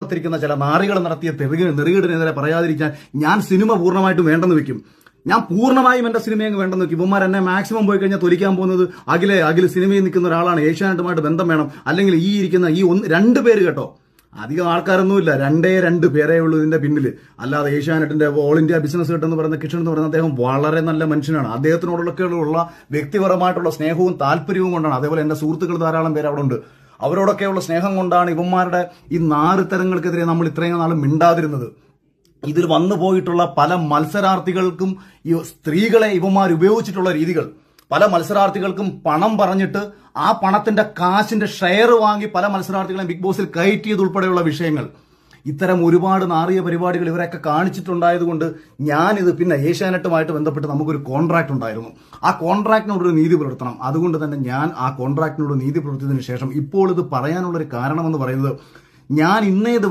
ത്തിരിക്കുന്ന ചില നാറികൾ നടത്തിയ നെറുകേടിനെതിരെ പറയാതിരിക്കാൻ ഞാൻ സിനിമ പൂർണ്ണമായിട്ടും വേണ്ടെന്ന് വെക്കും. ഞാൻ പൂർണ്ണമായും എന്റെ സിനിമയെ വേണ്ടെന്ന് വെക്കും. ഇവന്മാർ എന്നെ മാക്സിമം പോയി കഴിഞ്ഞാൽ തൊലിക്കാൻ പോകുന്നത് അഖില് സിനിമയിൽ നിൽക്കുന്ന ഒരാളാണ്, ഏഷ്യാനെറ്റുമായിട്ട് ബന്ധം വേണം, അല്ലെങ്കിൽ ഈ ഇരിക്കുന്ന ഈ രണ്ട് പേര് കേട്ടോ, അധികം ആൾക്കാരൊന്നുമില്ല, രണ്ട് പേരേ ഉള്ളൂ ഇതിന്റെ പിന്നിൽ. അല്ലാതെ ഏഷ്യാനെറ്റിന്റെ ഓൾ ഇന്ത്യ ബിസിനസ് ഹെഡ് എന്ന് പറയുന്ന കിഷൻ എന്ന് പറയുന്ന അദ്ദേഹം വളരെ നല്ല മനുഷ്യനാണ്. അദ്ദേഹത്തിനോടൊക്കെയുള്ള വ്യക്തിപരമായിട്ടുള്ള സ്നേഹവും താല്പര്യവും കൊണ്ടാണ്. അതേപോലെ എന്റെ സുഹൃത്തുക്കൾ ധാരാളം പേര് അവിടെ ഉണ്ട്. അവരോടൊക്കെയുള്ള സ്നേഹം കൊണ്ടാണ് ഇവന്മാരുടെ ഈ നാറുത്തരങ്ങൾക്കെതിരെ നമ്മൾ ഇത്രയും നാളും മിണ്ടാതിരുന്നത്. ഇതിൽ വന്നു പോയിട്ടുള്ള പല മത്സരാർത്ഥികൾക്കും ഈ സ്ത്രീകളെ ഇവന്മാർ ഉപയോഗിച്ചിട്ടുള്ള രീതികൾ, പല മത്സരാർത്ഥികൾക്കും പണം പറഞ്ഞിട്ട് ആ പണത്തിന്റെ കാശിന്റെ ഷെയർ വാങ്ങി പല മത്സരാർത്ഥികളെ ബിഗ് ബോസിൽ കയറ്റിയതുൾപ്പെടെയുള്ള വിഷയങ്ങൾ, ഇത്തരം ഒരുപാട് നാറിയ പരിപാടികൾ ഇവരൊക്കെ കാണിച്ചിട്ടുണ്ടായതുകൊണ്ട് ഞാനിത് പിന്നെ ഏഷ്യാനെറ്റുമായിട്ട് ബന്ധപ്പെട്ട് നമുക്കൊരു കോൺട്രാക്ട് ഉണ്ടായിരുന്നു. ആ കോൺട്രാക്ടിനോടൊരു നീതി പുലർത്തണം. അതുകൊണ്ട് തന്നെ ഞാൻ ആ കോൺട്രാക്ടിനോട് നീതി പുലർത്തിയതിനു ശേഷം ഇപ്പോൾ ഇത് പറയാനുള്ളൊരു കാരണമെന്ന് പറയുന്നത്, ഞാൻ ഇന്നേ